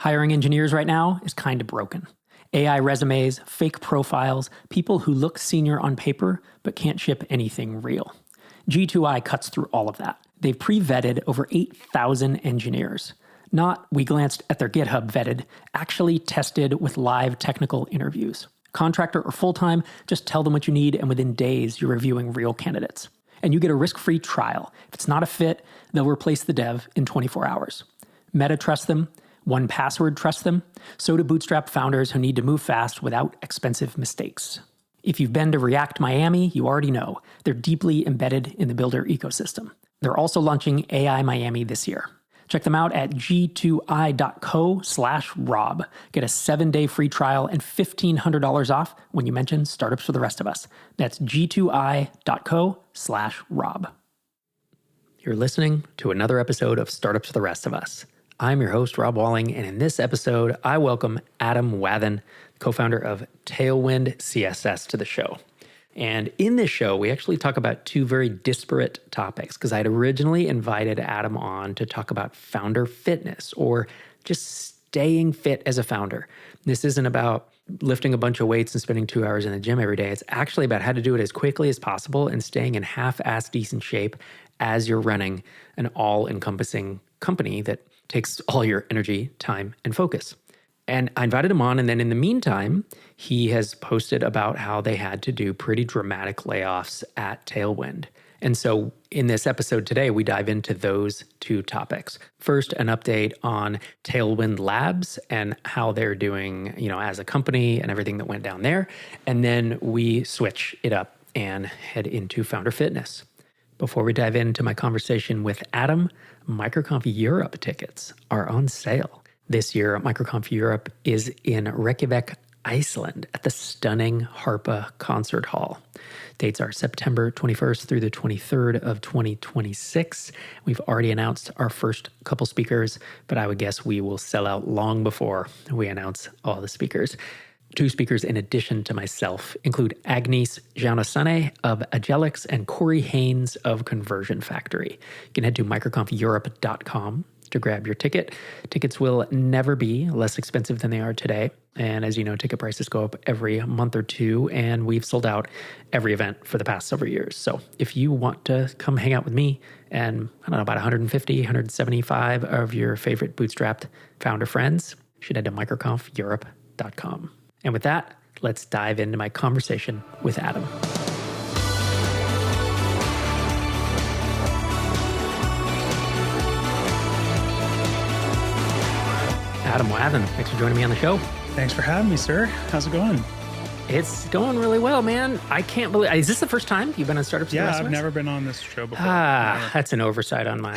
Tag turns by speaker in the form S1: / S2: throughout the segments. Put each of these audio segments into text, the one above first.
S1: Hiring engineers right now is kind of broken. AI resumes, fake profiles, people who look senior on paper but can't ship anything real. G2I cuts through all of that. They've pre-vetted over 8,000 engineers. Not, we glanced at their GitHub vetted, actually tested with live technical interviews. Contractor or full-time, just tell them what you need and within days you're reviewing real candidates. And you get a risk-free trial. If it's not a fit, they'll replace the dev in 24 hours. Meta trusts them. 1Password trusts them. So do Bootstrap founders who need to move fast without expensive mistakes. If you've been to React Miami, you already know. They're deeply embedded in the Builder ecosystem. They're also launching AI Miami this year. Check them out at g2i.co/Rob. Get a 7-day free trial and $1,500 off when you mention Startups for the Rest of Us. That's g2i.co/Rob. You're listening to another episode of Startups for the Rest of Us. I'm your host, Rob Walling, and in this episode, I welcome Adam Wathan, co-founder of Tailwind CSS, to the show. And in this show, we actually talk about two very disparate topics, because I'd originally invited Adam on to talk about founder fitness, or just staying fit as a founder. This isn't about lifting a bunch of weights and spending 2 hours in the gym every day. It's actually about how to do it as quickly as possible and staying in half-ass decent shape as you're running an all-encompassing company that takes all your energy, time, and focus. And I invited him on, and then in the meantime, he has posted about how they had to do pretty dramatic layoffs at Tailwind. And so in this episode today, we dive into those two topics. First, an update on Tailwind Labs and how they're doing, as a company and everything that went down there. And then we switch it up and head into founder fitness. Before we dive into my conversation with Adam, MicroConf Europe tickets are on sale. This year, MicroConf Europe is in Reykjavik, Iceland at the stunning Harpa Concert Hall. Dates are September 21st through the 23rd of 2026. We've already announced our first couple speakers, but I would guess we will sell out long before we announce all the speakers. 2 speakers in addition to myself include Agnes Jaunasane of Agelix and Corey Haynes of Conversion Factory. You can head to microconfeurope.com to grab your ticket. Tickets will never be less expensive than they are today. And as you know, ticket prices go up every month or two, and we've sold out every event for the past several years. So if you want to come hang out with me and, about 150, 175 of your favorite bootstrapped founder friends, you should head to microconfeurope.com. And with that, let's dive into my conversation with Adam. Adam Wathan, thanks for joining me on the show.
S2: Thanks for having me, sir. How's it going?
S1: It's going really well, man. I can't believe, is this the first time you've been on Startups?
S2: Yeah, I've never been on this show before.
S1: That's an oversight on my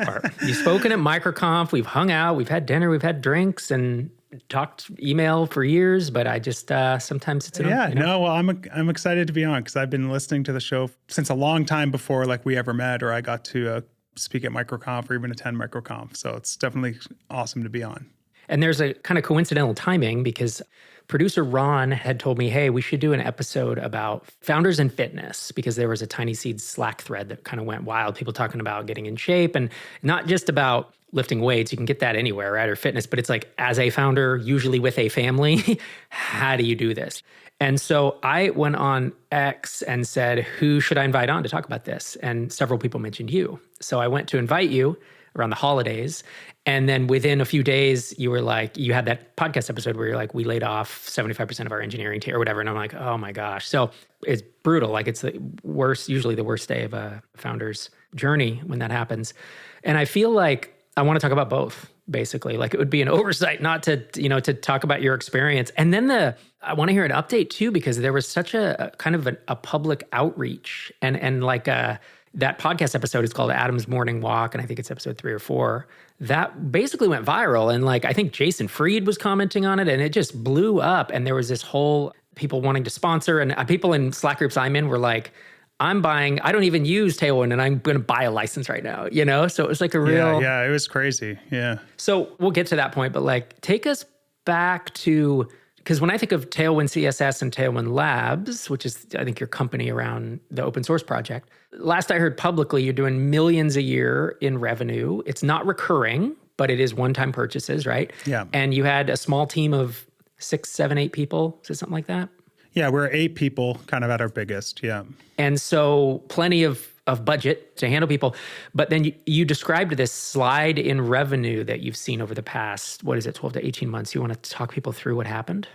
S1: part. You've spoken at MicroConf, we've hung out, we've had dinner, we've had drinks, and talked email for years, but I just, sometimes it's
S2: well, I'm excited to be on because I've been listening to the show since a long time before we ever met, or I got to speak at MicroConf or even attend MicroConf. So it's definitely awesome to be on.
S1: And there's a kind of coincidental timing because producer Ron had told me, hey, we should do an episode about founders and fitness, because there was a Tiny Seeds Slack thread that kind of went wild. People talking about getting in shape, and not just about lifting weights. You can get that anywhere, right? Or fitness, but it's like, as a founder, usually with a family, how do you do this? And so I went on X and said, who should I invite on to talk about this? And several people mentioned you. So I went to invite you around the holidays. And then within a few days, you were like, you had that podcast episode where you're like, we laid off 75% of our engineering team or whatever. And I'm like, oh my gosh. So it's brutal. Like, it's the worst, usually the worst day of a founder's journey when that happens. And I feel like I want to talk about both, basically. Like, it would be an oversight not to, to talk about your experience. And then I want to hear an update too, because there was such a kind of a public outreach, and like that podcast episode is called Adam's Morning Walk, and I think it's episode 3 or 4. That basically went viral, and I think Jason Fried was commenting on it, and it just blew up. And there was this whole people wanting to sponsor, and people in Slack groups I'm in were like, I don't even use Tailwind, and I'm going to buy a license right now, So it was like a real...
S2: Yeah, it was crazy, yeah.
S1: So we'll get to that point, but take us back to... Because when I think of Tailwind CSS and Tailwind Labs, which is, I think, your company around the open source project, last I heard publicly, you're doing millions a year in revenue. It's not recurring, but it is one-time purchases, right?
S2: Yeah.
S1: And you had a small team of 6, 7, 8 people, is it something like that?
S2: Yeah, we're 8 people kind of at our biggest. Yeah.
S1: And so plenty of budget to handle people. But then you described this slide in revenue that you've seen over the past, 12 to 18 months. You want to talk people through what happened?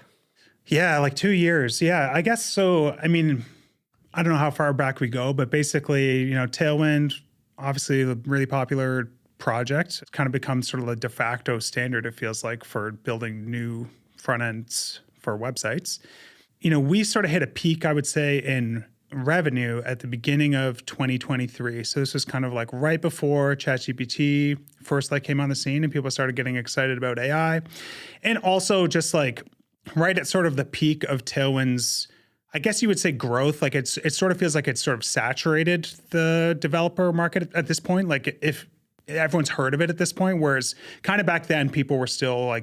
S2: Yeah, like 2 years. Yeah, I guess so. I mean, I don't know how far back we go, but basically, Tailwind, obviously a really popular project. It's kind of become sort of a de facto standard, it feels like, for building new front ends for websites. We sort of hit a peak, I would say, in revenue at the beginning of 2023. So this was kind of like right before ChatGPT first came on the scene and people started getting excited about AI. And also just right at sort of the peak of Tailwind's, I guess you would say, growth. It sort of feels like it's sort of saturated the developer market at this point. If everyone's heard of it at this point, whereas kind of back then people were still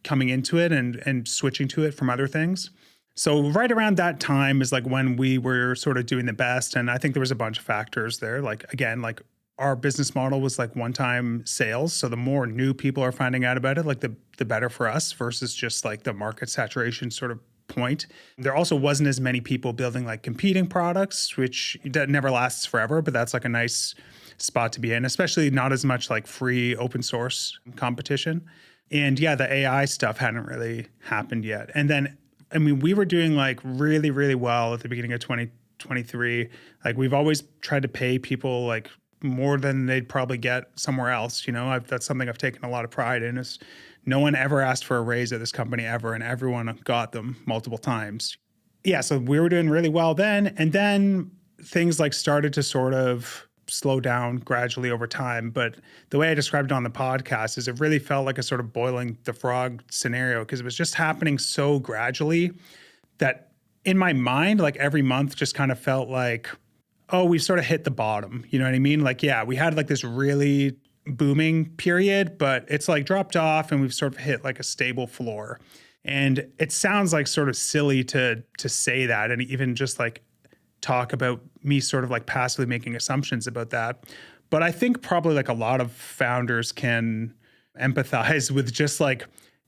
S2: coming into it and switching to it from other things. So right around that time is when we were sort of doing the best. And I think there was a bunch of factors there. Again, our business model was one-time sales. So the more new people are finding out about it, the better for us versus just the market saturation sort of point. There also wasn't as many people building competing products, which that never lasts forever, but that's a nice spot to be in, especially not as much free open source competition. And yeah, the AI stuff hadn't really happened yet. And then, we were doing really, really well at the beginning of 2023. We've always tried to pay people more than they'd probably get somewhere else. That's something I've taken a lot of pride in, is no one ever asked for a raise at this company ever, and everyone got them multiple times. Yeah, so we were doing really well then. And then things started to sort of slow down gradually over time. But the way I described it on the podcast is it really felt like a sort of boiling the frog scenario, because it was just happening so gradually that in my mind, every month just kind of felt oh, we've sort of hit the bottom. You know what I mean? Yeah, we had this really booming period, but it's dropped off and we've sort of hit a stable floor. And it sounds sort of silly to say that, and even just talk about me sort of passively making assumptions about that. But I think probably a lot of founders can empathize with just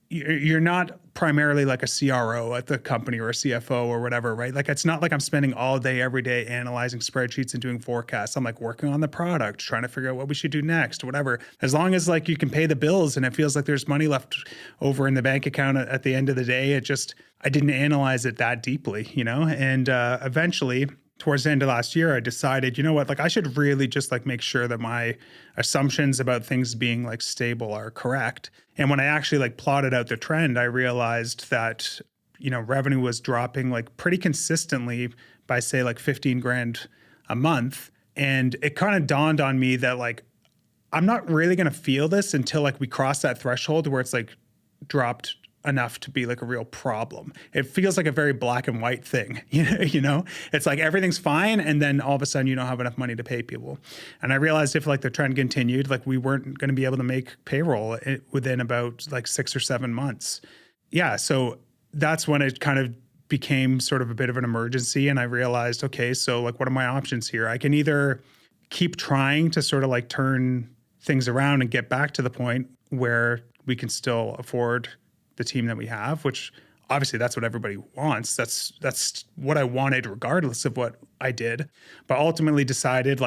S2: you're not primarily a CRO at the company or a CFO or whatever, right? It's not I'm spending all day, every day analyzing spreadsheets and doing forecasts. I'm working on the product, trying to figure out what we should do next, whatever. As long as you can pay the bills and it feels there's money left over in the bank account at the end of the day, I didn't analyze it that deeply, And eventually, towards the end of last year, I decided, you know what, I should really just make sure that my assumptions about things being stable are correct. And when I actually plotted out the trend, I realized that, revenue was dropping pretty consistently by say 15 grand a month. And it kind of dawned on me that I'm not really going to feel this until we cross that threshold where it's dropped enough to be a real problem. It feels like a very black and white thing, It's everything's fine, and then all of a sudden you don't have enough money to pay people. And I realized if the trend continued, we weren't going to be able to make payroll within about 6 or 7 months. Yeah, so that's when it kind of became sort of a bit of an emergency, and I realized, okay, so what are my options here? I can either keep trying to sort of turn things around and get back to the point where we can still afford the team that we have, which obviously that's what everybody wants. That's what I wanted regardless of what I did. But ultimately decided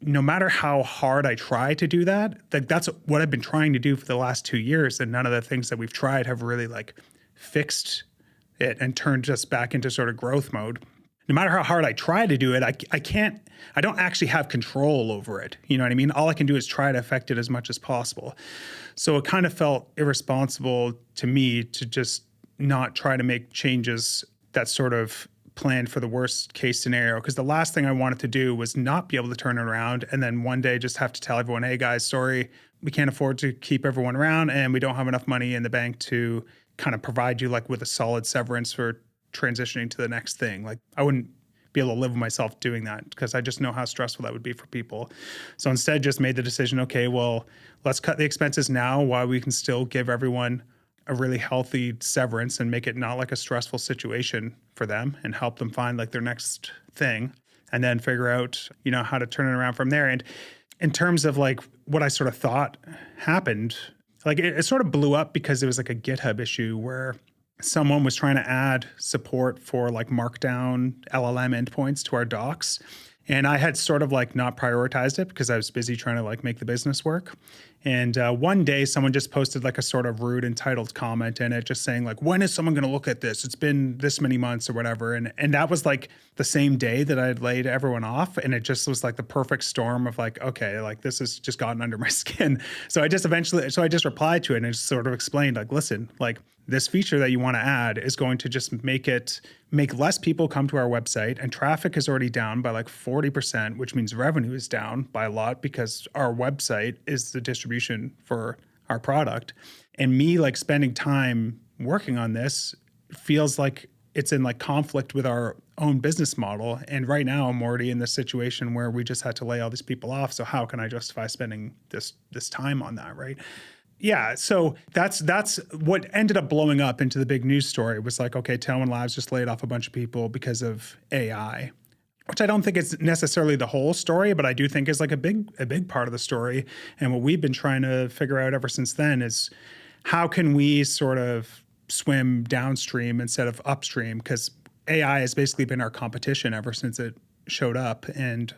S2: no matter how hard I try to do that, that's what I've been trying to do for the last 2 years. And none of the things that we've tried have really fixed it and turned us back into sort of growth mode. No matter how hard I try to do it, I don't actually have control over it. You know what I mean? All I can do is try to affect it as much as possible. So it kind of felt irresponsible to me to just not try to make changes that sort of planned for the worst case scenario. Because the last thing I wanted to do was not be able to turn it around and then one day just have to tell everyone, hey guys, sorry, we can't afford to keep everyone around and we don't have enough money in the bank to kind of provide you with a solid severance for transitioning to the next thing. I wouldn't be able to live with myself doing that because I just know how stressful that would be for people. So instead just made the decision, okay, well, let's cut the expenses now while we can still give everyone a really healthy severance and make it not a stressful situation for them and help them find their next thing, and then figure out, how to turn it around from there. And in terms of what I sort of thought happened, like it sort of blew up because it was like a GitHub issue where someone was trying to add support for like Markdown LLM endpoints to our docs. And I had sort of like not prioritized it because I was busy trying to like make the business work. And one day someone just posted like a sort of rude entitled comment in it, just saying like, when is someone going to look at this? It's been this many months or whatever. And that was like the same day that I had laid everyone off. And it just was like the perfect storm of like, okay, like this has just gotten under my skin. So I just replied to it and just sort of explained like, listen, like this feature that you want to add is going to just make less people come to our website, and traffic is already down by like 40%, which means revenue is down by a lot because our website is the distribution for our product. And me like spending time working on this feels like it's in like conflict with our own business model. And right now I'm already in this situation where we just had to lay all these people off. So how can I justify spending this time on that, right? Yeah, so that's what ended up blowing up into the big news story was like, okay, Tailwind Labs just laid off a bunch of people because of AI, which I don't think is necessarily the whole story, but I do think is like a big part of the story. And what we've been trying to figure out ever since then is how can we sort of swim downstream instead of upstream? Because AI has basically been our competition ever since it showed up. And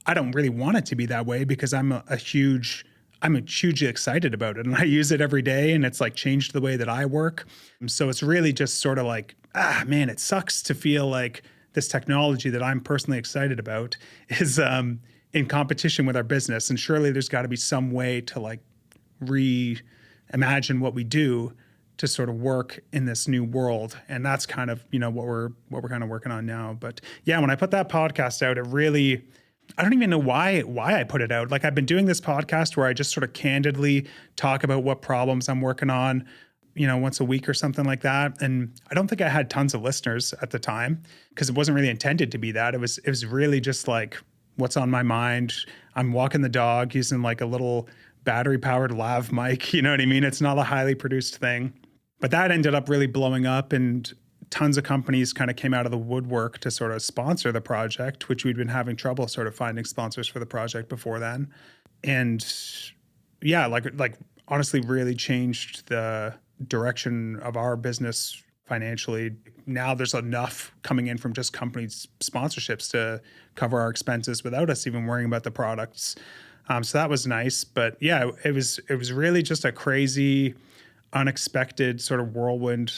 S2: I don't really want it to be that way because I'm hugely excited about it and I use it every day and it's like changed the way that I work. So it's really just sort of like, man, it sucks to feel like this technology that I'm personally excited about is in competition with our business. And surely there's got to be some way to like reimagine what we do to sort of work in this new world. And that's kind of, what we're kind of working on now. But yeah, when I put that podcast out, I don't even know why I put it out. Like I've been doing this podcast where I just sort of candidly talk about what problems I'm working on, once a week or something like that. And I don't think I had tons of listeners at the time because it wasn't really intended to be that. It was really just like what's on my mind. I'm walking the dog using like a little battery powered lav mic. You know what I mean? It's not a highly produced thing, but that ended up really blowing up and tons of companies kind of came out of the woodwork to sort of sponsor the project, which we'd been having trouble sort of finding sponsors for the project before then. And yeah, like honestly really changed the direction of our business financially. Now there's enough coming in from just companies' sponsorships to cover our expenses without us even worrying about the products. So that was nice. But yeah, it was really just a crazy, unexpected sort of whirlwind.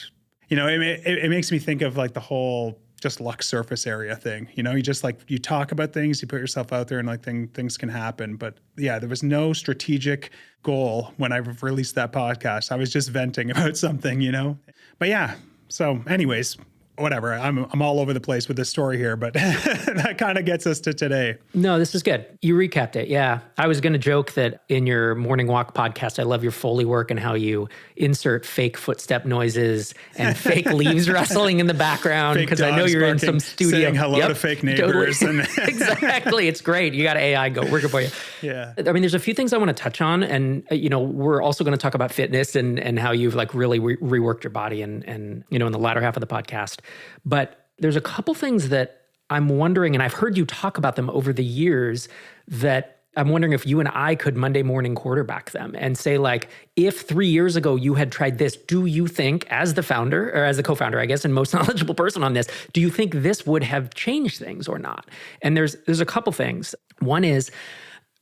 S2: It makes me think of like the whole just luck surface area thing. You just like, you talk about things, you put yourself out there and like things can happen. But yeah, there was no strategic goal when I released that podcast. I was just venting about something, But yeah, so anyways, whatever. I'm all over the place with this story here, but that kind of gets us to today.
S1: No, this is good. You recapped it. Yeah. I was going to joke that in your morning walk podcast, I love your Foley work and how you insert fake footstep noises and fake leaves rustling in the background. Because I know you're in some studio.
S2: Saying hello to fake neighbors.
S1: Totally. Exactly. It's great. You got AI go working for you.
S2: Yeah.
S1: I mean, there's a few things I want to touch on. And, we're also going to talk about fitness and how you've like really reworked your body and in the latter half of the podcast. But there's a couple things that I'm wondering, and I've heard you talk about them over the years, that I'm wondering if you and I could Monday morning quarterback them and say like, if 3 years ago you had tried this, do you think as the founder or as the co-founder, I guess, and most knowledgeable person on this, do you think this would have changed things or not? And there's a couple things. One is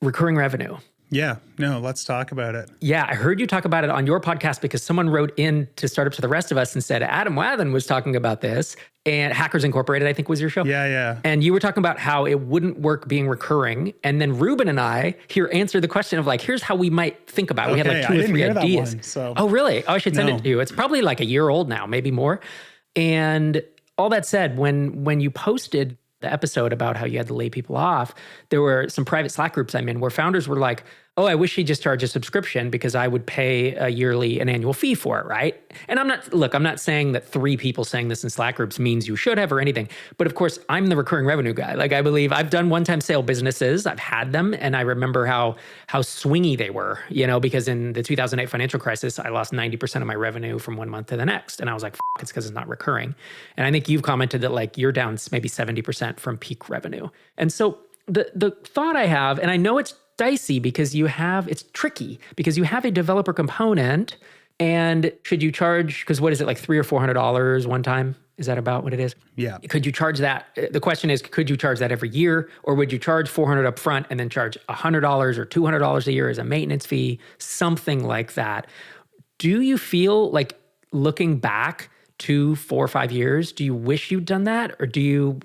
S1: recurring revenue.
S2: Yeah, no, let's talk about it.
S1: Yeah, I heard you talk about it on your podcast because someone wrote in to Startups for the Rest of Us and said, Adam Wathan was talking about this, and Hackers Incorporated, I think was your show.
S2: Yeah.
S1: And you were talking about how it wouldn't work being recurring. And then Ruben and I here answered the question of like, here's how we might think about it. We had like 2 or 3 ideas.
S2: That one, so.
S1: Oh, really? Oh, I should send it to you. It's probably like a year old now, maybe more. And all that said, when you posted the episode about how you had to lay people off, there were some private Slack groups I'm in where founders were like, oh, I wish he'd just charge a subscription because I would pay an annual fee for it, right? And I'm not saying that 3 people saying this in Slack groups means you should have or anything. But of course, I'm the recurring revenue guy. Like I believe I've done one-time sale businesses. I've had them. And I remember how swingy they were, because in the 2008 financial crisis, I lost 90% of my revenue from one month to the next. And I was like, it's because it's not recurring. And I think you've commented that like you're down maybe 70% from peak revenue. And so the thought I have, and I know it's dicey because it's tricky because you have a developer component. And should you charge, because what is it, like $300 or $400 one time? Is that about what it is?
S2: Yeah.
S1: Could you charge that? The question is, could you charge that every year? Or would you charge $400 up front and then charge $100 or $200 a year as a maintenance fee? Something like that. Do you feel like, looking back 2, 4, 5 years, do you wish you'd done that? Or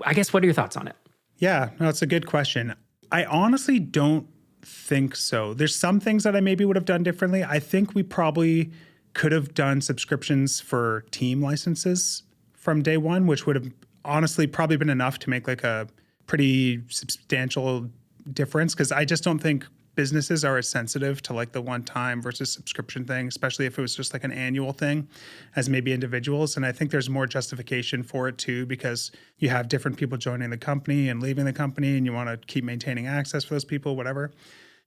S1: I guess, what are your thoughts on it?
S2: Yeah, no, it's a good question. I honestly don't think so. There's some things that I maybe would have done differently. I think we probably could have done subscriptions for team licenses from day one, which would have honestly probably been enough to make like a pretty substantial difference. Because I just don't think businesses are as sensitive to like the one-time versus subscription thing, especially if it was just like an annual thing as maybe individuals. And I think there's more justification for it too, because you have different people joining the company and leaving the company, and you want to keep maintaining access for those people, whatever.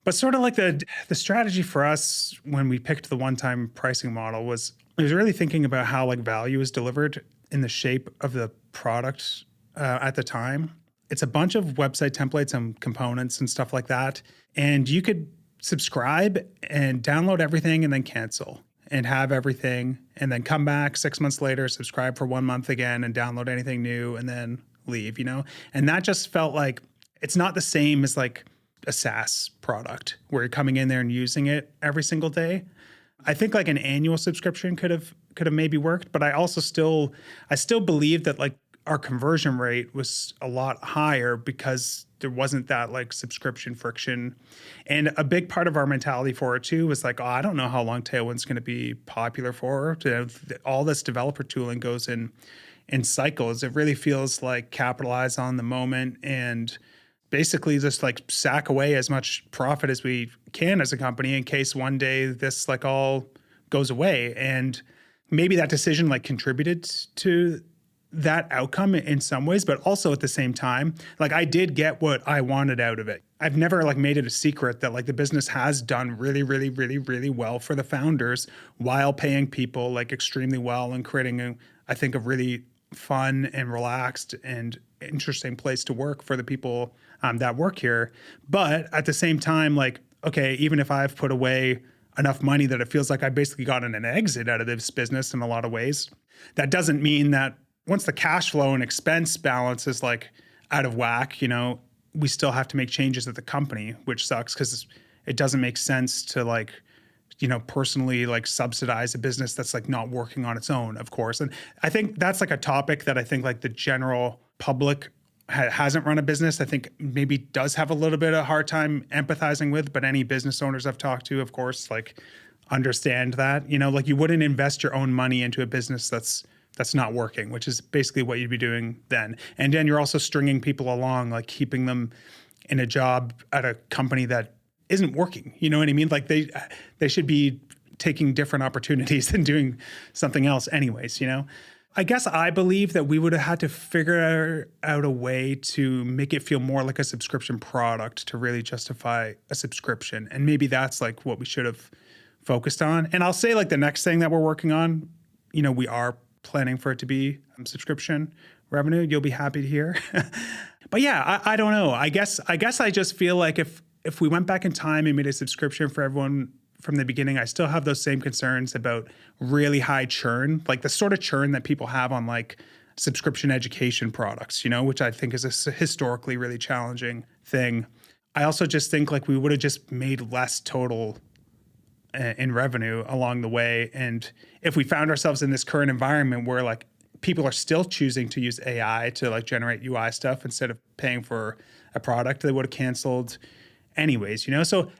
S2: But sort of like the strategy for us when we picked the one-time pricing model was really thinking about how like value is delivered in the shape of the product at the time. It's a bunch of website templates and components and stuff like that. And you could subscribe and download everything and then cancel and have everything and then come back 6 months later, subscribe for 1 month again and download anything new and then leave, And that just felt like it's not the same as like a SaaS product where you're coming in there and using it every single day. I think like an annual subscription could have maybe worked, but I still believe that like our conversion rate was a lot higher because there wasn't that like subscription friction. And a big part of our mentality for it too was like, I don't know how long Tailwind's going to be popular for. All this developer tooling goes in cycles. It really feels like capitalize on the moment and basically just like sack away as much profit as we can as a company in case one day this like all goes away. And maybe that decision like contributed to that outcome in some ways, but also at the same time, like I did get what I wanted out of it. I've never like made it a secret that like the business has done really, really, really, really well for the founders while paying people like extremely well and creating I think a really fun and relaxed and interesting place to work for the people that work here. But at the same time, like, okay, even if I've put away enough money that it feels like I basically gotten an exit out of this business in a lot of ways, that doesn't mean that once the cash flow and expense balance is like out of whack, we still have to make changes at the company, which sucks because it doesn't make sense to like, personally like subsidize a business that's like not working on its own, of course. And I think that's like a topic that I think like the general public hasn't run a business, I think maybe does have a little bit of a hard time empathizing with, but any business owners I've talked to, of course, like understand that, like you wouldn't invest your own money into a business that's not working, which is basically what you'd be doing then. And then you're also stringing people along, like keeping them in a job at a company that isn't working. You know what I mean? Like they should be taking different opportunities and doing something else anyways, I guess I believe that we would have had to figure out a way to make it feel more like a subscription product to really justify a subscription. And maybe that's like what we should have focused on. And I'll say like the next thing that we're working on, we are planning for it to be subscription revenue. You'll be happy to hear. But yeah, I don't know. I guess I just feel like if we went back in time and made a subscription for everyone from the beginning, I still have those same concerns about really high churn, like the sort of churn that people have on like subscription education products, which I think is a historically really challenging thing. I also just think like we would have just made less total in revenue along the way. And if we found ourselves in this current environment where like people are still choosing to use AI to like generate UI stuff instead of paying for a product, they would have canceled anyways, So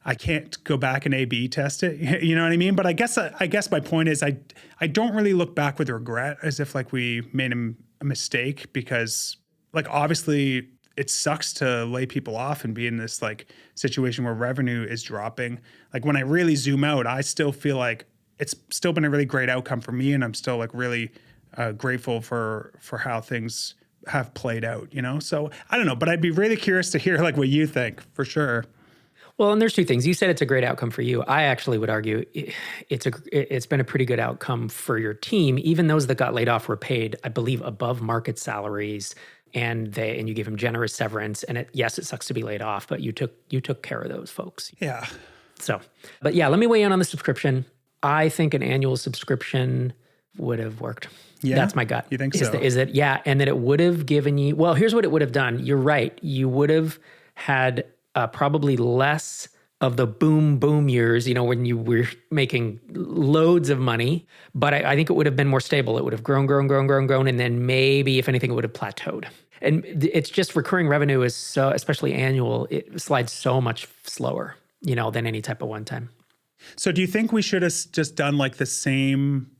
S2: I can't go back and A/B test it, you know what I mean? But I guess my point is I don't really look back with regret as if like we made a mistake, because like obviously it sucks to lay people off and be in this like situation where revenue is dropping. Like when I really zoom out, I still feel like it's still been a really great outcome for me, and I'm still like really grateful for how things have played out, So I don't know, but I'd be really curious to hear like what you think for sure.
S1: Well, and there's two things. You said it's a great outcome for you. I actually would argue it's been a pretty good outcome for your team. Even those that got laid off were paid, I believe, above market salaries. and you gave him generous severance. And yes, it sucks to be laid off, but you took care of those folks.
S2: Yeah.
S1: So, but yeah, let me weigh in on the subscription. I think an annual subscription would have worked.
S2: Yeah.
S1: That's my gut.
S2: You think so?
S1: Is it? Yeah. And that it would have given you, well, here's what it would have done. You're right. You would have had probably less of the boom years, when you were making loads of money. But I think it would have been more stable. It would have grown. And then maybe, if anything, it would have plateaued. And it's just recurring revenue is so, especially annual, it slides so much slower, than any type of one time.
S2: So do you think we should have just done like the same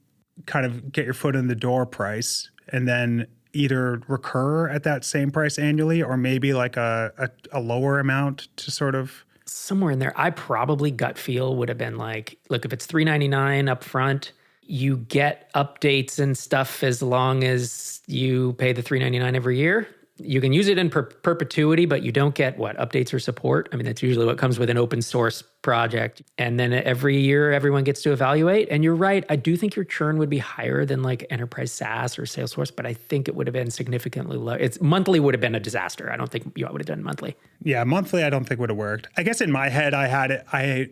S2: kind of get your foot in the door price and then either recur at that same price annually or maybe like a lower amount to sort of...
S1: Somewhere in there, I probably gut feel would have been like, look, if it's $3.99 up front, you get updates and stuff as long as you pay the $3.99 every year. You can use it in perpetuity, but you don't get updates or support. I mean, that's usually what comes with an open source project. And then every year, everyone gets to evaluate. And you're right. I do think your churn would be higher than like enterprise SaaS or Salesforce, but I think it would have been significantly low. Monthly would have been a disaster. I don't think you would have done monthly.
S2: Yeah, monthly, I don't think would have worked. I guess in my head, I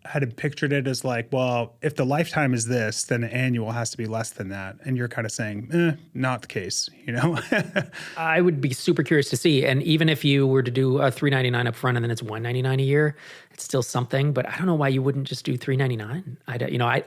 S2: had pictured it as like, well, if the lifetime is this, then the annual has to be less than that. And you're kind of saying, not the case,
S1: I would be super curious to see. And even if you were to do a $3.99 up front and then it's $199 a year, it's still something. But I don't know why you wouldn't just do $3.99.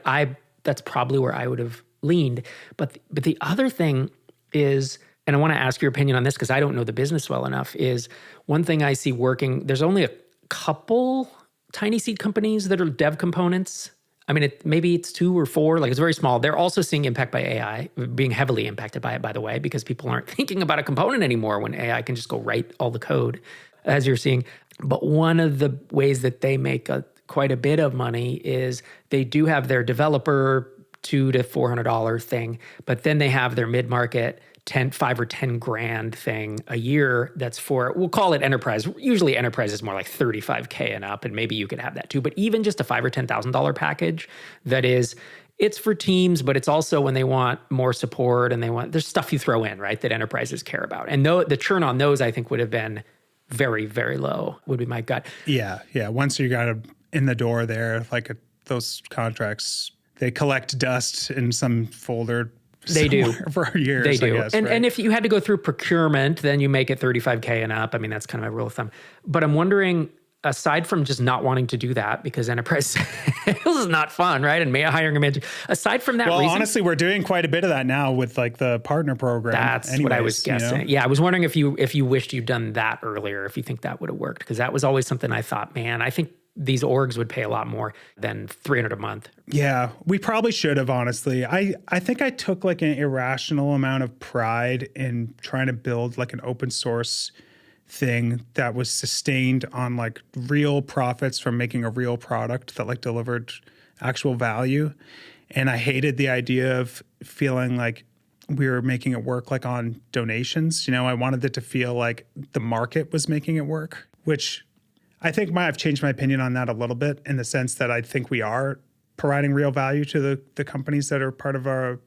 S1: I that's probably where I would have leaned. But the other thing is, and I want to ask your opinion on this because I don't know the business well enough, is one thing I see working, there's only a couple tiny seed companies that are dev components. I mean, maybe it's 2 or 4, like it's very small. They're also seeing impact by AI, being heavily impacted by it, by the way, because people aren't thinking about a component anymore when AI can just go write all the code, as you're seeing. But one of the ways that they make quite a bit of money is they do have their developer $200 to $400 thing, but then they have their mid-market $5 or $10,000 thing a year that's for, we'll call it enterprise. Usually enterprise is more like $35K and up, and maybe you could have that too. But even just a $5,000 or $10,000 package that is, it's for teams, but it's also when they want more support and there's stuff you throw in, right, that enterprises care about. And the churn on those, I think, would have been very, very low, would be my gut.
S2: Yeah. Once you got in the door there, like those contracts, they collect dust in some folder.
S1: They do
S2: for years.
S1: They do,
S2: I guess,
S1: and if you had to go through procurement, then you make it $35K and up. I mean, that's kind of my rule of thumb. But I'm wondering, aside from just not wanting to do that because enterprise sales is not fun, right? And hiring a manager. Aside from that,
S2: well,
S1: reason,
S2: honestly, we're doing quite a bit of that now with like the partner program.
S1: That's what I was guessing. Yeah, I was wondering if you wished you'd done that earlier, if you think that would have worked, because that was always something I thought, man, I think these orgs would pay a lot more than $300 a month.
S2: Yeah, we probably should have, honestly. I think I took like an irrational amount of pride in trying to build like an open source thing that was sustained on like real profits from making a real product that like delivered actual value. And I hated the idea of feeling like we were making it work like on donations. I wanted it to feel like the market was making it work, which I think I've changed my opinion on that a little bit in the sense that I think we are providing real value to the companies that are part of our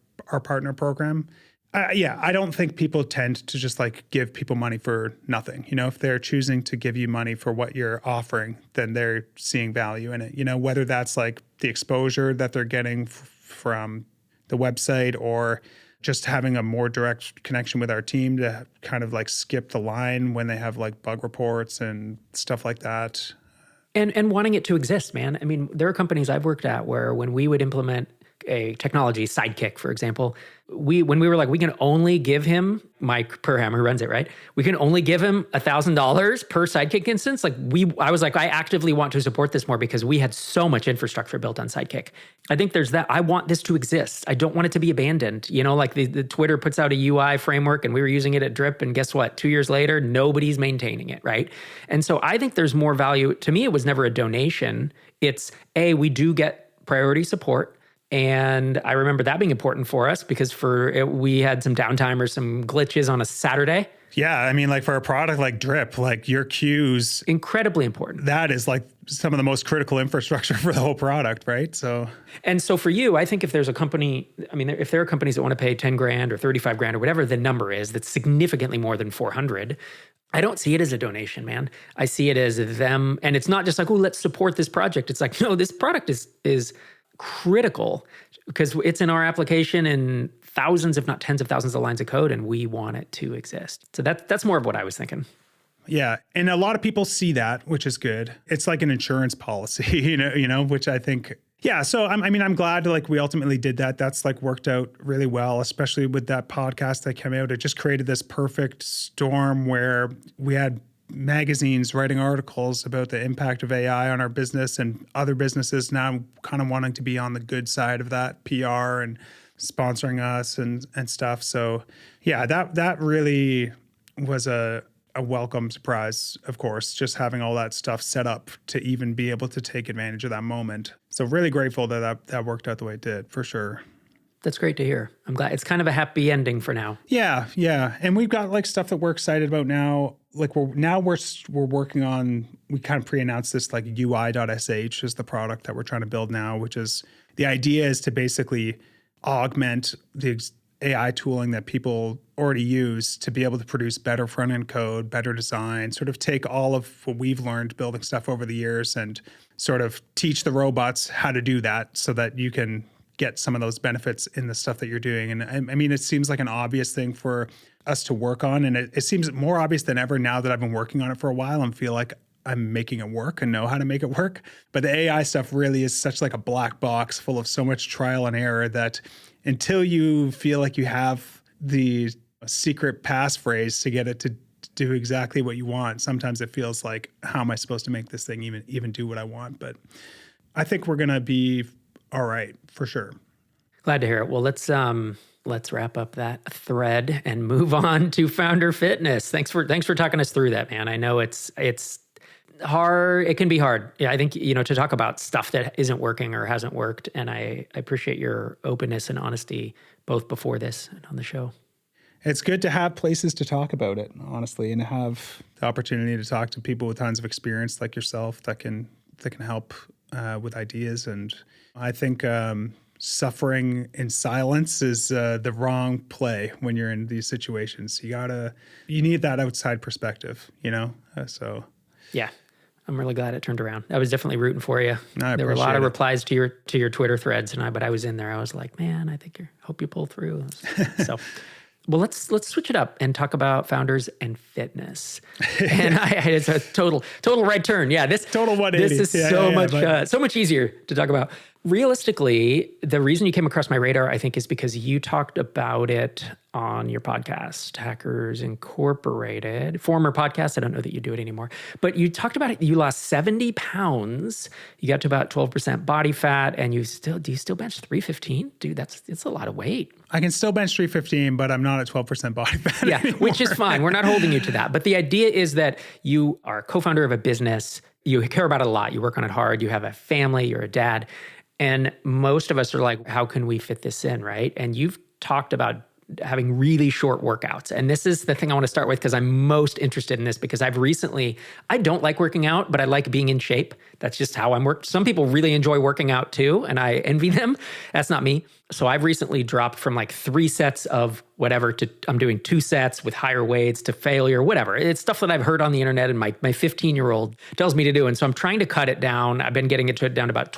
S2: partner program. I don't think people tend to just like give people money for nothing. If they're choosing to give you money for what you're offering, then they're seeing value in it. Whether that's like the exposure that they're getting from the website or just having a more direct connection with our team to kind of like skip the line when they have like bug reports and stuff like that.
S1: And wanting it to exist, man. I mean, there are companies I've worked at where when we would implement a technology, Sidekick, for example, when we were like, we can only give him, Mike Perham, who runs it, right? We can only give him $1,000 per Sidekick instance. I was like, I actively want to support this more because we had so much infrastructure built on Sidekick. I think there's that. I want this to exist. I don't want it to be abandoned. Like the Twitter puts out a UI framework and we were using it at Drip, and guess what? 2 years later, nobody's maintaining it, right? And so I think there's more value. To me, it was never a donation. It's we do get priority support. And I remember that being important for us because we had some downtime or some glitches on a Saturday.
S2: Yeah, I mean, like for a product like Drip, like your queues,
S1: incredibly important.
S2: That is like some of the most critical infrastructure for the whole product, right? So
S1: for you, I think if there's a company, I mean, if there are companies that want to pay 10 grand or 35 grand or whatever the number is, that's significantly more than 400. I don't see it as a donation, man. I see it as them, and it's not just like, oh, let's support this project. It's like, no, this product is critical because it's in our application and thousands, if not tens of thousands of lines of code, and we want it to exist. So that's more of what I was thinking.
S2: Yeah. And a lot of people see that, which is good. It's like an insurance policy, you know, which I think, yeah. So I'm glad like we ultimately did that. That's like worked out really well, especially with that podcast that came out. It just created this perfect storm where we had magazines writing articles about the impact of AI on our business and other businesses now kind of wanting to be on the good side of that PR and sponsoring us and stuff. So yeah, that really was a welcome surprise, of course, just having all that stuff set up to even be able to take advantage of that moment. So really grateful that worked out the way it did, for sure.
S1: That's great to hear. I'm glad. It's kind of a happy ending for now.
S2: Yeah. And we've got like stuff that we're excited about now. Like we're working on, we kind of pre-announced this like Ui.sh is the product that we're trying to build now, which is the idea is to basically augment the AI tooling that people already use to be able to produce better front-end code, better design, sort of take all of what we've learned building stuff over the years and sort of teach the robots how to do that so that you can get some of those benefits in the stuff that you're doing. And I mean, it seems like an obvious thing for us to work on. And it seems more obvious than ever now that I've been working on it for a while and feel like I'm making it work and know how to make it work. But the AI stuff really is such like a black box full of so much trial and error that until you feel like you have the secret passphrase to get it to do exactly what you want, sometimes it feels like, how am I supposed to make this thing even do what I want? But I think we're going to be all right, for sure.
S1: Glad to hear it. Well, let's wrap up that thread and move on to Founder Fitness. Thanks for talking us through that, man. I know it's hard. It can be hard. Yeah, I think, to talk about stuff that isn't working or hasn't worked. And I appreciate your openness and honesty both before this and on the show.
S2: It's good to have places to talk about it, honestly, and to have the opportunity to talk to people with tons of experience like yourself that can help with ideas. And I think suffering in silence is the wrong play when you're in these situations. You need that outside perspective, so.
S1: Yeah. I'm really glad it turned around. I was definitely rooting for you.
S2: There
S1: were a lot of replies to your Twitter threads, but I was in there. I was like, man, hope you pull through. So, well, let's switch it up and talk about founders and fitness. And it's a total right turn. Yeah,
S2: total 180.
S1: This is so much easier to talk about. Realistically, the reason you came across my radar, I think, is because you talked about it on your podcast, Hackers Incorporated, former podcast. I don't know that you do it anymore, but you talked about it. You lost 70 pounds. You got to about 12% body fat, and do you still bench 315? Dude, it's a lot of weight.
S2: I can still bench 315, but I'm not at 12% body fat anymore.
S1: Which is fine. We're not holding you to that. But the idea is that you are a co-founder of a business. You care about it a lot. You work on it hard. You have a family. You're a dad. And most of us are like, how can we fit this in, right? And you've talked about having really short workouts. And this is the thing I want to start with because I'm most interested in this because I don't like working out, but I like being in shape. That's just how I'm worked. Some people really enjoy working out too, and I envy them. That's not me. So I've recently dropped from like 3 sets of whatever to I'm doing 2 sets with higher weights to failure, whatever. It's stuff that I've heard on the internet and my 15-year-old tells me to do. And so I'm trying to cut it down. I've been getting it down to about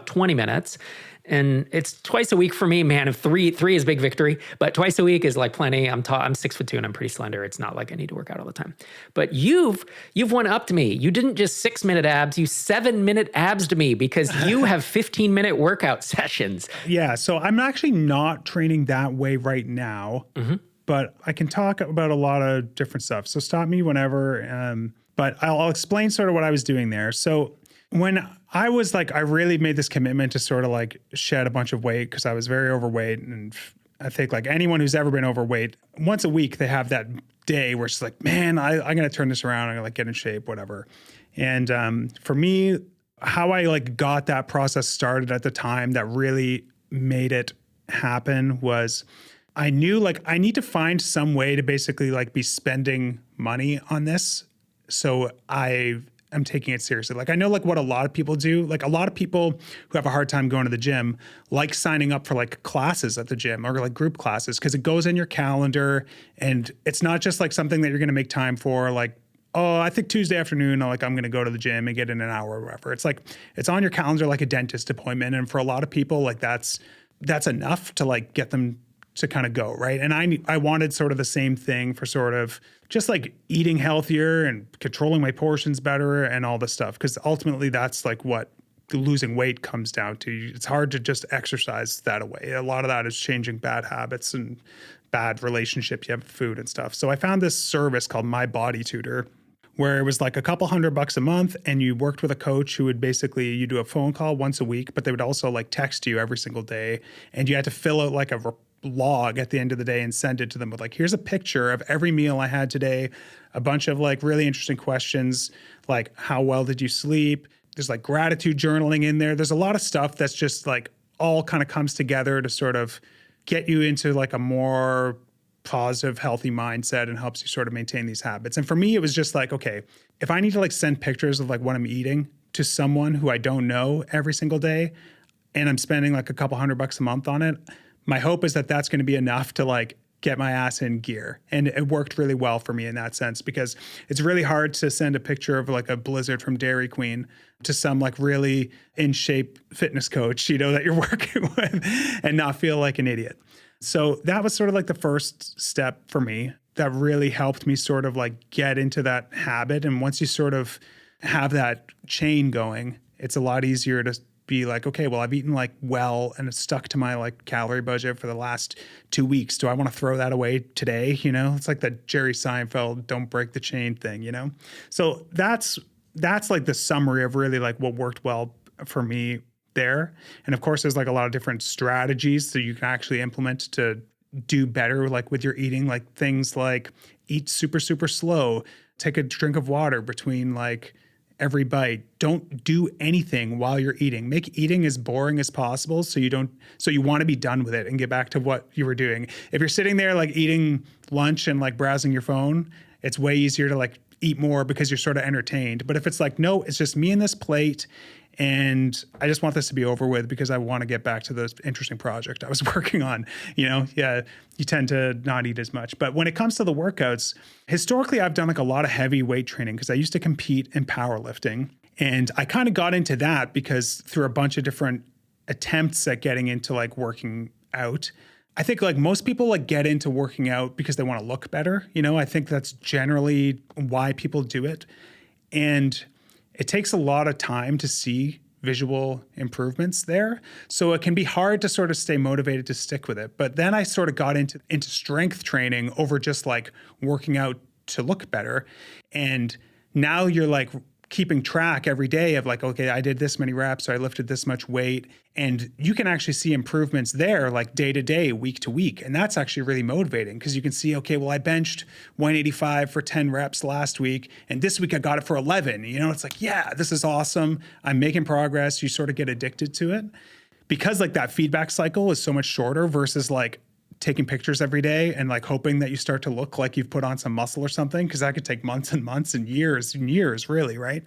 S1: 20 minutes. And it's twice a week for me, man. If three is big victory, but twice a week is like plenty. I'm 6'2" and I'm pretty slender. It's not like I need to work out all the time. But you've one up to me. You didn't just 6-minute abs, you 7-minute abs to me because you have 15-minute workout sessions.
S2: Yeah. So I'm actually not training that way right now, but I can talk about a lot of different stuff. So stop me whenever. But I'll explain sort of what I was doing there. So when I was like, I really made this commitment to sort of like shed a bunch of weight because I was very overweight. And I think like anyone who's ever been overweight, once a week, they have that day where it's like, man, I'm going to turn this around. I'm going to like get in shape, whatever. And for me, how I like got that process started at the time that really made it happen was I knew like I need to find some way to basically like be spending money on this. So I am taking it seriously. Like I know like what a lot of people do. Like a lot of people who have a hard time going to the gym like signing up for like classes at the gym or like group classes because it goes in your calendar and it's not just like something that you're going to make time for like, oh, I think Tuesday afternoon, I'm going to go to the gym and get in an hour or whatever. It's like, it's on your calendar like a dentist appointment. And for a lot of people, like that's enough to like get them to kind of go, right? And I wanted sort of the same thing for sort of just like eating healthier and controlling my portions better and all this stuff. Because ultimately that's like what losing weight comes down to. It's hard to just exercise that away. A lot of that is changing bad habits and bad relationships you have with food and stuff. So I found this service called My Body Tutor, where it was like a couple $100 a month and you worked with a coach who would basically, you do a phone call once a week, but they would also like text you every single day. And you had to fill out like a log at the end of the day and send it to them with like, here's a picture of every meal I had today, a bunch of like really interesting questions, like how well did you sleep? There's like gratitude journaling in there. There's a lot of stuff that's just like all kind of comes together to sort of get you into like a more positive, healthy mindset and helps you sort of maintain these habits. And for me, it was just like, okay, if I need to like send pictures of like what I'm eating to someone who I don't know every single day, and I'm spending like a couple $100 a month on it, my hope is that that's going to be enough to like get my ass in gear. And it worked really well for me in that sense, because it's really hard to send a picture of like a blizzard from Dairy Queen to some like really in shape fitness coach, you know, that you're working with and not feel like an idiot. So that was sort of like the first step for me that really helped me sort of like get into that habit. And once you sort of have that chain going, it's a lot easier to be like, okay, well, I've eaten like well and it's stuck to my like calorie budget for the last 2 weeks. Do I want to throw that away today? You know, it's like that Jerry Seinfeld, don't break the chain thing, you know? So that's like the summary of really like what worked well for me there. And of course, there's like a lot of different strategies that you can actually implement to do better, like with your eating, like things like eat super, super slow, take a drink of water between like every bite. Don't do anything while you're eating. Make eating as boring as possible so you want to be done with it and get back to what you were doing. If you're sitting there like eating lunch and like browsing your phone, it's way easier to like eat more because you're sort of entertained. But if it's like, no, it's just me and this plate and I just want this to be over with because I want to get back to this interesting project I was working on, you know, yeah, you tend to not eat as much. But when it comes to the workouts, historically, I've done like a lot of heavy weight training because I used to compete in powerlifting. And I kind of got into that because through a bunch of different attempts at getting into like working out, I think like most people like get into working out because they want to look better. You know, I think that's generally why people do it. And it takes a lot of time to see visual improvements there. So it can be hard to sort of stay motivated to stick with it. But then I sort of got into strength training over just like working out to look better. And now you're like keeping track every day of like, okay, I did this many reps, or I lifted this much weight. And you can actually see improvements there like day to day, week to week. And that's actually really motivating because you can see, okay, well, I benched 185 for 10 reps last week. And this week I got it for 11. You know, it's like, yeah, this is awesome. I'm making progress. You sort of get addicted to it because like that feedback cycle is so much shorter versus like taking pictures every day and like hoping that you start to look like you've put on some muscle or something, because that could take months and months and years, really, right?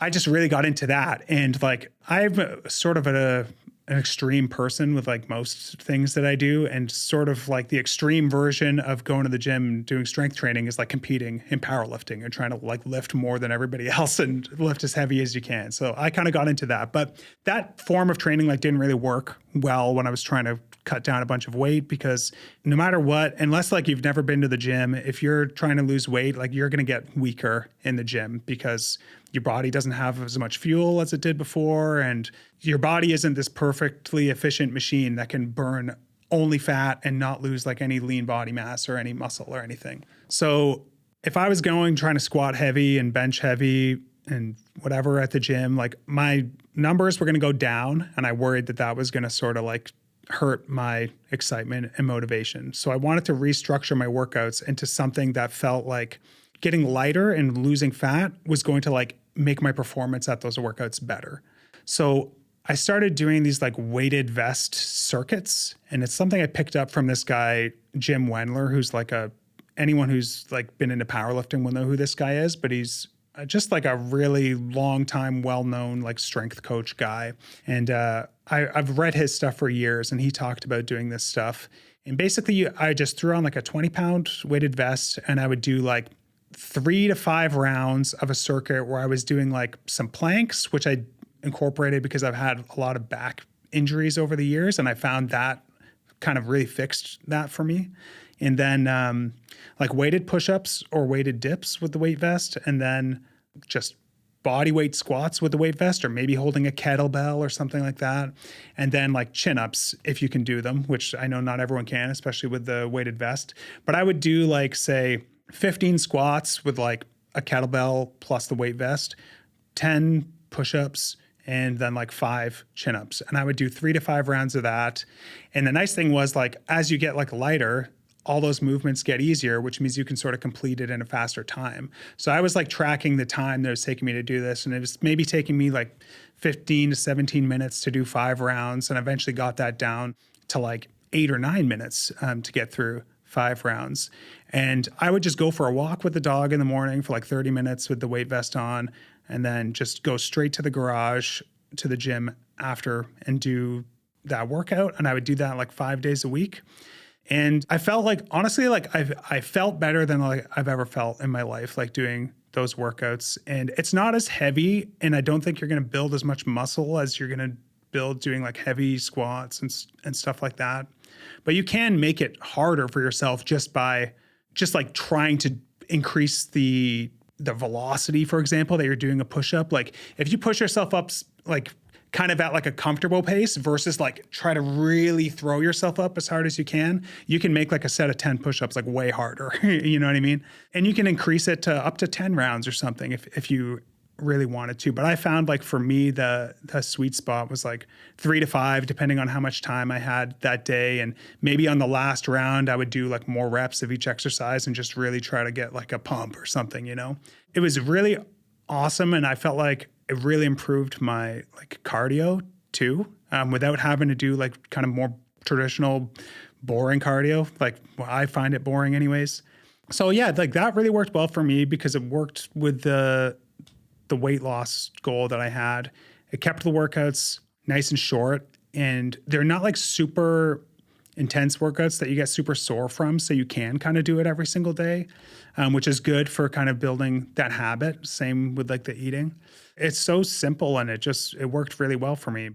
S2: I just really got into that. And like I'm sort of an extreme person with like most things that I do. And sort of like the extreme version of going to the gym and doing strength training is like competing in powerlifting and trying to like lift more than everybody else and lift as heavy as you can. So I kind of got into that. But that form of training like didn't really work well when I was trying to cut down a bunch of weight, because no matter what, unless like you've never been to the gym, if you're trying to lose weight, like you're going to get weaker in the gym because your body doesn't have as much fuel as it did before. And your body isn't this perfectly efficient machine that can burn only fat and not lose like any lean body mass or any muscle or anything. So if I was trying to squat heavy and bench heavy and whatever at the gym, like my numbers were going to go down. And I worried that was going to sort of like hurt my excitement and motivation. So I wanted to restructure my workouts into something that felt like getting lighter and losing fat was going to like make my performance at those workouts better. So I started doing these like weighted vest circuits, and it's something I picked up from this guy, Jim Wendler, who's like anyone who's like been into powerlifting will know who this guy is, but he's just like a really long time, well-known like strength coach guy. And I've read his stuff for years, and he talked about doing this stuff. And basically I just threw on like a 20-pound weighted vest, and I would do like 3 to 5 rounds of a circuit where I was doing like some planks, which I incorporated because I've had a lot of back injuries over the years, and I found that kind of really fixed that for me. And then like weighted push-ups or weighted dips with the weight vest, and then just body weight squats with the weight vest, or maybe holding a kettlebell or something like that. And then like chin-ups if you can do them, which I know not everyone can, especially with the weighted vest. But I would do like, say, 15 squats with like a kettlebell plus the weight vest, 10 push-ups, and then like 5 chin-ups. And I would do 3 to 5 rounds of that. And the nice thing was, like, as you get like lighter, all those movements get easier, which means you can sort of complete it in a faster time. So I was like tracking the time that it was taking me to do this, and it was maybe taking me like 15 to 17 minutes to do 5 rounds, and eventually got that down to like 8 or 9 minutes to get through 5 rounds. And I would just go for a walk with the dog in the morning for like 30 minutes with the weight vest on, and then just go straight to the garage, to the gym after, and do that workout. And I would do that like 5 days a week. And I felt like, honestly, like I felt better than like I've ever felt in my life, like doing those workouts. And it's not as heavy, and I don't think you're going to build as much muscle as you're going to build doing like heavy squats and stuff like that. But you can make it harder for yourself just by like trying to increase the velocity, for example, that you're doing a push-up. Like if you push yourself up like kind of at like a comfortable pace versus like try to really throw yourself up as hard as you can make like a set of 10 push-ups like way harder. You know what I mean? And you can increase it to up to 10 rounds or something if you really wanted to. But I found like for me, the sweet spot was like 3 to 5, depending on how much time I had that day. And maybe on the last round, I would do like more reps of each exercise and just really try to get like a pump or something, you know? It was really awesome. And I felt like it really improved my like cardio too, without having to do like kind of more traditional boring cardio. Like, well, I find it boring anyways. So yeah, like that really worked well for me because it worked with the weight loss goal that I had. It kept the workouts nice and short, and they're not like super intense workouts that you get super sore from. So you can kind of do it every single day, which is good for kind of building that habit. Same with like the eating. It's so simple, and it worked really well for me.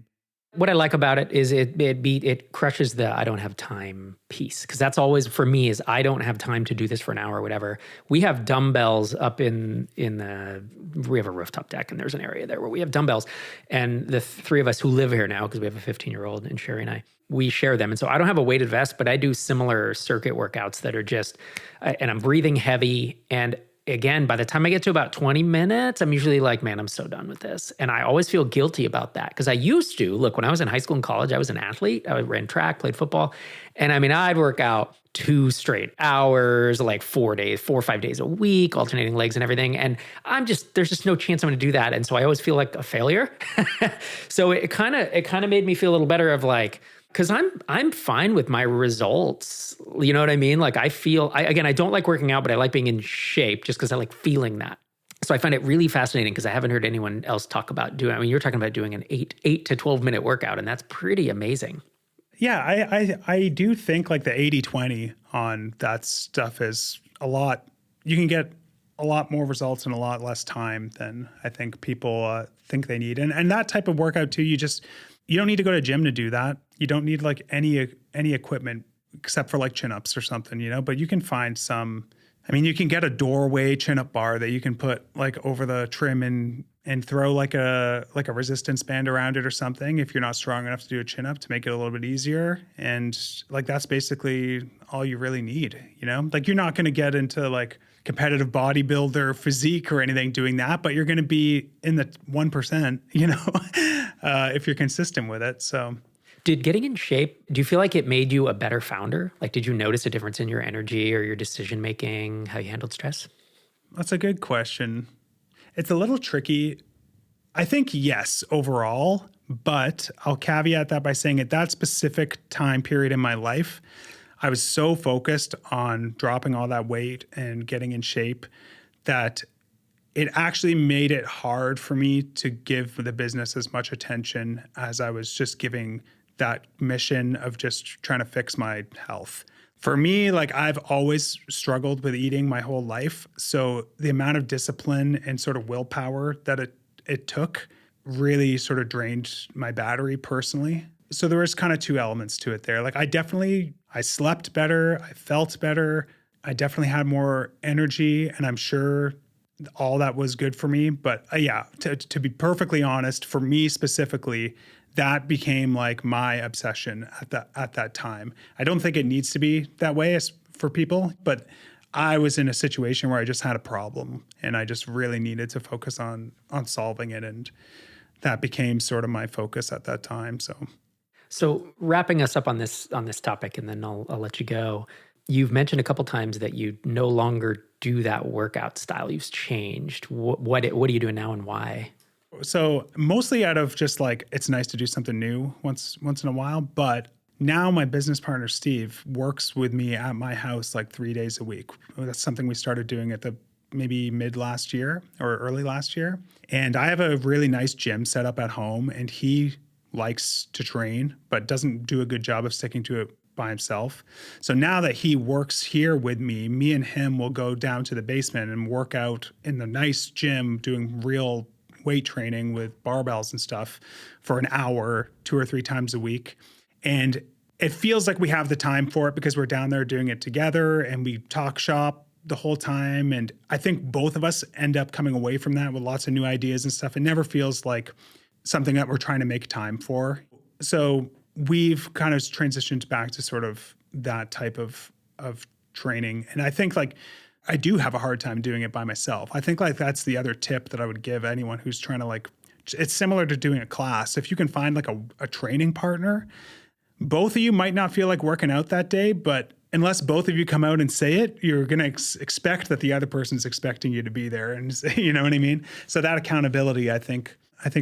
S1: What I like about it is it crushes the I don't have time piece, because that's always for me is I don't have time to do this for an hour or whatever. We have dumbbells up in we have a rooftop deck, and there's an area there where we have dumbbells, and the 3 of us who live here now, because we have a 15-year-old and Sherry and I, we share them. And so I don't have a weighted vest, but I do similar circuit workouts that are just, and I'm breathing heavy. And again, by the time I get to about 20 minutes, I'm usually like, man, I'm so done with this. And I always feel guilty about that because I used to, look, when I was in high school and college, I was an athlete. I ran track, played football. And I mean, I'd work out 2 straight hours, like 4 or 5 days a week, alternating legs and everything. And there's just no chance I'm going to do that. And so I always feel like a failure. So it kind of made me feel a little better of like, because I'm fine with my results. You know what I mean? Like I don't like working out, but I like being in shape just because I like feeling that. So I find it really fascinating because I haven't heard anyone else talk about doing, I mean, you're talking about doing an 8 to 12 minute workout, and that's pretty amazing.
S2: Yeah, I do think like the 80-20 on that stuff is a lot. You can get a lot more results in a lot less time than I think people think they need. And that type of workout too, you don't need to go to a gym to do that. You don't need like any equipment except for like chin-ups or something, you know, but you can find some, I mean, you can get a doorway chin-up bar that you can put like over the trim and throw like a resistance band around it or something if you're not strong enough to do a chin-up to make it a little bit easier. And like, that's basically all you really need, you know, like you're not going to get into like competitive bodybuilder physique or anything doing that, but you're going to be in the 1%, you know, if you're consistent with it. So
S1: did getting in shape, do you feel like it made you a better founder? Like, did you notice a difference in your energy or your decision-making, how you handled stress?
S2: That's a good question. It's a little tricky. I think yes, overall, but I'll caveat that by saying at that specific time period in my life, I was so focused on dropping all that weight and getting in shape that it actually made it hard for me to give the business as much attention as I was just giving that mission of just trying to fix my health. For me, like I've always struggled with eating my whole life. So the amount of discipline and sort of willpower that it took really sort of drained my battery personally. So there was kind of two elements to it there. Like I slept better, I felt better, I definitely had more energy, and I'm sure all that was good for me. But to be perfectly honest, for me specifically, that became like my obsession at that time. I don't think it needs to be that way as for people, but I was in a situation where I just had a problem and I just really needed to focus on solving it. And that became sort of my focus at that time.
S1: So wrapping us up on this topic, and then I'll let you go. You've mentioned a couple times that you no longer do that workout style. You've changed. What are you doing now and why?
S2: So mostly out of just like, it's nice to do something new once in a while. But now my business partner, Steve, works with me at my house like 3 days a week. That's something we started doing at maybe mid last year or early last year. And I have a really nice gym set up at home, and he likes to train, but doesn't do a good job of sticking to it by himself. So now that he works here with me and him will go down to the basement and work out in the nice gym doing real weight training with barbells and stuff for an hour, 2 or 3 times a week. And it feels like we have the time for it because we're down there doing it together and we talk shop the whole time. And I think both of us end up coming away from that with lots of new ideas and stuff. It never feels like something that we're trying to make time for. So we've kind of transitioned back to sort of that type of training. And I think like I do have a hard time doing it by myself. I think like that's the other tip that I would give anyone who's trying to like, it's similar to doing a class. If you can find like a training partner, both of you might not feel like working out that day, but unless both of you come out and say it, you're going to expect that the other person's expecting you to be there. And you know what I mean? So that accountability, I think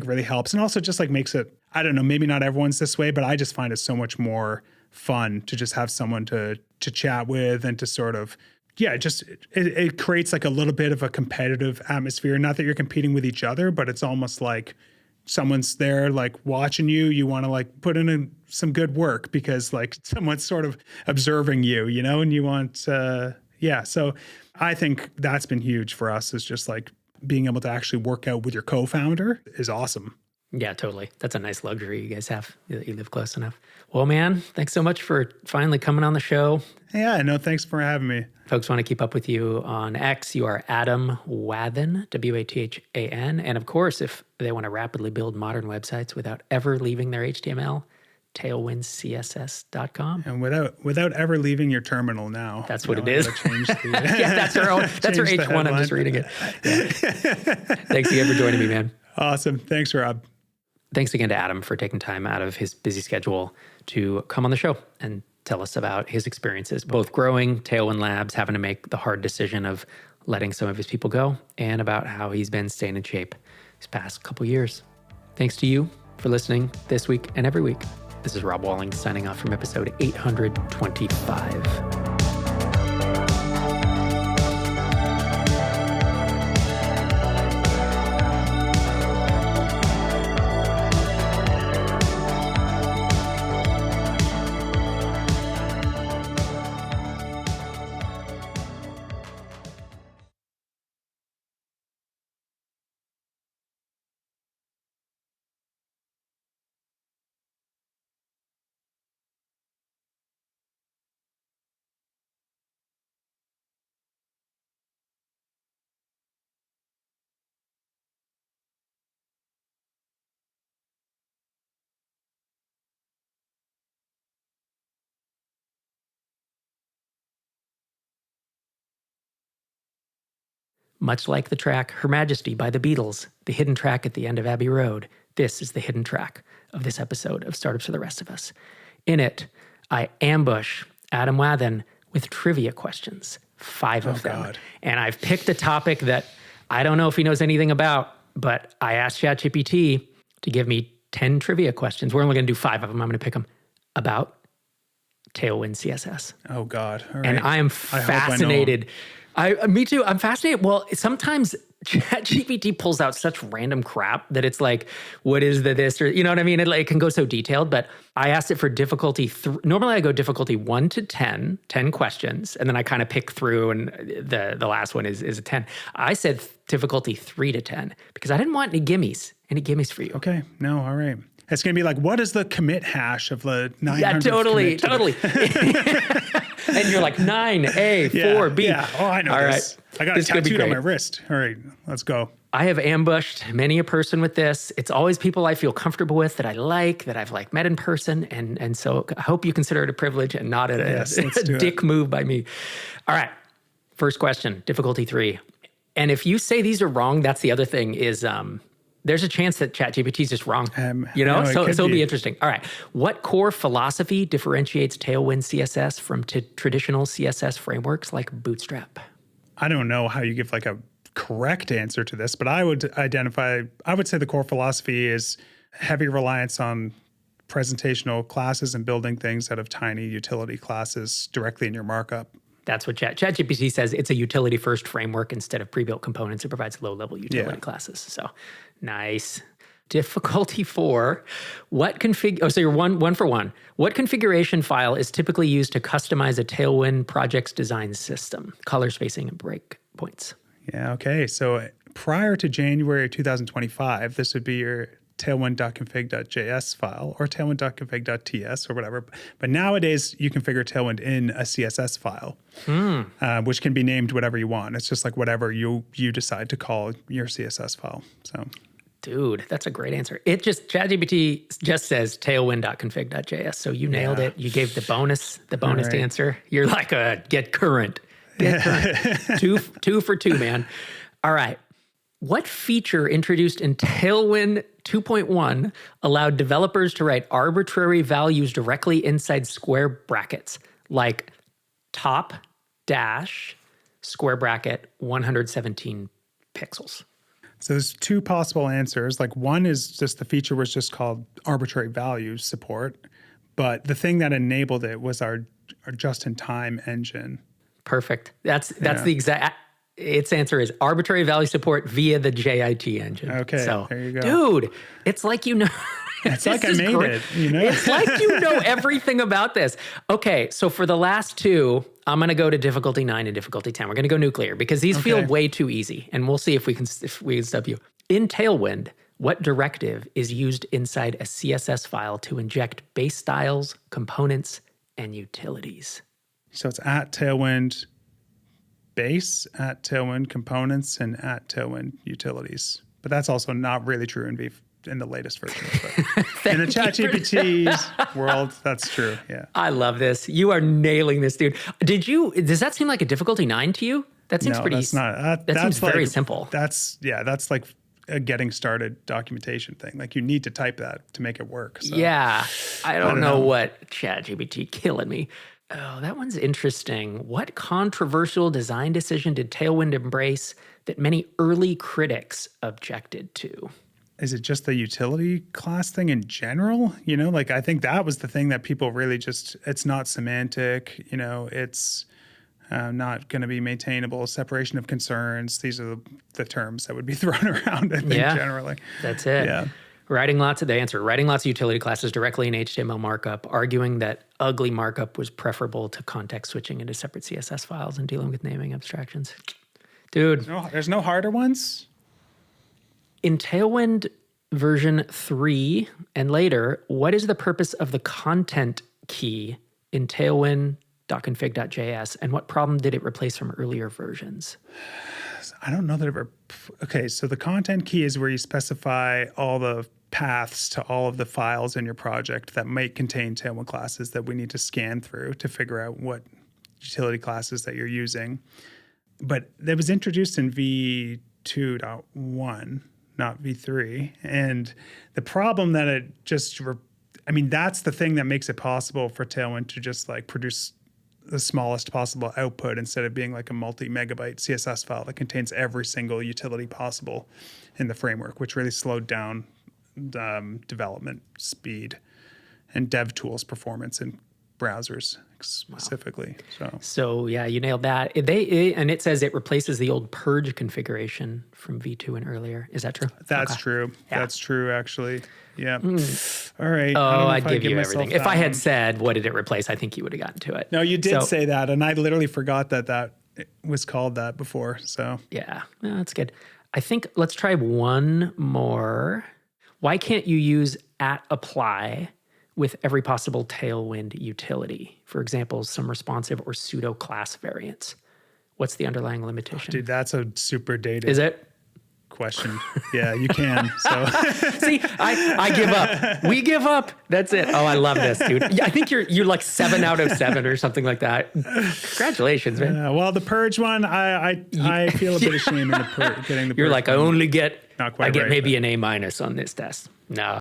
S2: really helps. And also just like makes it, I don't know, maybe not everyone's this way, but I just find it so much more fun to just have someone to chat with and to sort of, it creates like a little bit of a competitive atmosphere. Not that you're competing with each other, but it's almost like someone's there like watching you. You want to like put in some good work because like someone's sort of observing you, you know, and you want, So I think that's been huge for us, is just like being able to actually work out with your co-founder is awesome.
S1: Yeah, totally. That's a nice luxury you guys have, that you live close enough. Well, man, thanks so much for finally coming on the show.
S2: Yeah, no, thanks for having me.
S1: Folks want to keep up with you on X. You are Adam Wathan, Wathan. And of course, if they want to rapidly build modern websites without ever leaving their HTML, tailwindcss.com.
S2: And without ever leaving your terminal now.
S1: That's what it is.
S2: Change the,
S1: yeah, that's her H1. I'm just reading it. Yeah. Thanks again for joining me, man.
S2: Awesome. Thanks, Rob.
S1: Thanks again to Adam for taking time out of his busy schedule to come on the show and tell us about his experiences, both growing Tailwind Labs, having to make the hard decision of letting some of his people go, and about how he's been staying in shape these past couple years. Thanks to you for listening this week and every week. This is Rob Walling signing off from episode 825. Much like the track Her Majesty by the Beatles, the hidden track at the end of Abbey Road, this is the hidden track of this episode of Startups for the Rest of Us. In it, I ambush Adam Wathan with trivia questions, 5 of them. God. And I've picked a topic that I don't know if he knows anything about, But I asked ChatGPT to give me 10 trivia questions. We're only going to do 5 of them. I'm going to pick them about Tailwind CSS.
S2: Oh, God. All right.
S1: And I am fascinated. Me too. I'm fascinated. Well, sometimes ChatGPT pulls out such random crap that it's like, what is this? Or, you know what I mean? It can go so detailed, but I asked it for difficulty. Normally I go difficulty 1 to 10 questions. And then I kind of pick through, and the last one is a 10. I said difficulty 3 to 10 because I didn't want any gimmies for you.
S2: Okay. No. All right. It's going to be like, what is the commit hash of the 900?
S1: Yeah, totally. And you're like 9A, 4B.
S2: Yeah. Oh, I know this. Right. I got it tattooed on my wrist. All right, let's go.
S1: I have ambushed many a person with this. It's always people I feel comfortable with, that I like, that I've met in person. And so I hope you consider it a privilege and not a dick move by me. All right. First question, difficulty 3. And if you say these are wrong, that's the other thing is, there's a chance that ChatGPT is just wrong, so it'll be interesting. All right. What core philosophy differentiates Tailwind CSS from traditional CSS frameworks like Bootstrap?
S2: I don't know how you give a correct answer to this, but I would say the core philosophy is heavy reliance on presentational classes and building things out of tiny utility classes directly in your markup.
S1: That's what ChatGPT says. It's a utility-first framework instead of pre-built components. It provides low-level utility classes. So nice. Difficulty 4. So you're one for one. What configuration file is typically used to customize a Tailwind project's design system? Color spacing and breakpoints.
S2: Yeah, okay. So prior to January 2025, this would be your tailwind.config.js file or tailwind.config.ts or whatever. But nowadays, you configure Tailwind in a CSS file, which can be named whatever you want. It's just like whatever you decide to call your CSS file. So,
S1: dude, that's a great answer. ChatGPT just says tailwind.config.js. So you nailed it. You gave the bonus answer. You're like get current. Get current. two for 2, man. All right. What feature introduced in Tailwind 2.1 allowed developers to write arbitrary values directly inside square brackets, like top dash square bracket 117 pixels?
S2: So there's 2 possible answers. One is just the feature was just called arbitrary values support, but the thing that enabled it was our just-in-time engine.
S1: Perfect. That's the exact. Its answer is arbitrary value support via the JIT engine.
S2: Okay, so there you go.
S1: Dude, it's like you know.
S2: It's like I made it,
S1: It's like you know everything about this. Okay, so for the last 2, I'm going to go to difficulty 9 and difficulty 10. We're going to go nuclear because these feel way too easy, and we'll see if we can stop you. In Tailwind, what directive is used inside a CSS file to inject base styles, components, and utilities?
S2: So it's at Tailwind base, at Tailwind components, and at Tailwind utilities. But that's also not really true in the latest version. But in the ChatGPT world, that's true. Yeah.
S1: I love this. You are nailing this, dude. Does that seem like a difficulty 9 to you? That seems pretty.
S2: That's not.
S1: That seems very simple.
S2: That's like a getting started documentation thing. You need to type that to make it work. So.
S1: Yeah. I don't know what ChatGPT killing me. Oh, that one's interesting. What controversial design decision did Tailwind embrace that many early critics objected to?
S2: Is it just the utility class thing in general? I think that was the thing that people really it's not semantic, it's not going to be maintainable, separation of concerns. These are the terms that would be thrown around, I think, generally.
S1: That's it. Yeah. Writing lots of utility classes directly in HTML markup, arguing that ugly markup was preferable to context switching into separate CSS files and dealing with naming abstractions. Dude.
S2: No, there's no harder ones?
S1: In Tailwind version 3 and later, what is the purpose of the content key in Tailwind.config.js, and what problem did it replace from earlier versions?
S2: I don't know that okay, so the content key is where you specify all the paths to all of the files in your project that might contain Tailwind classes that we need to scan through to figure out utility classes that you're using. But that was introduced in v2.1, not v3. And the problem that it just, that's the thing that makes it possible for Tailwind to just produce the smallest possible output instead of being like a multi-megabyte CSS file that contains every single utility possible in the framework, which really slowed down development speed and dev tools performance in browsers specifically.
S1: So yeah, you nailed that. And it says it replaces the old purge configuration from V2 and earlier. Is that true?
S2: That's true. Yeah. That's true, actually. Yeah. All right.
S1: Oh, I'd give you everything. If I had said, what did it replace? I think you would have gotten to it.
S2: No, you did say that. And I literally forgot that was called that before. So
S1: yeah, no, that's good. I think let's try one more. Why can't you use @apply with every possible Tailwind utility? For example, some responsive or pseudo class variants. What's the underlying limitation?
S2: Oh, dude, that's a super dated.
S1: Is it?
S2: Question. Yeah, you can. So
S1: see, I give up. We give up. That's it. Oh, I love this, dude. I think you're like 7 out of 7 or something like that. Congratulations, man.
S2: Well, the purge one, I feel a bit ashamed in getting the.
S1: You're
S2: purge
S1: like,
S2: one.
S1: I only get.
S2: Not quite
S1: I get
S2: right,
S1: maybe an A- on this test. No.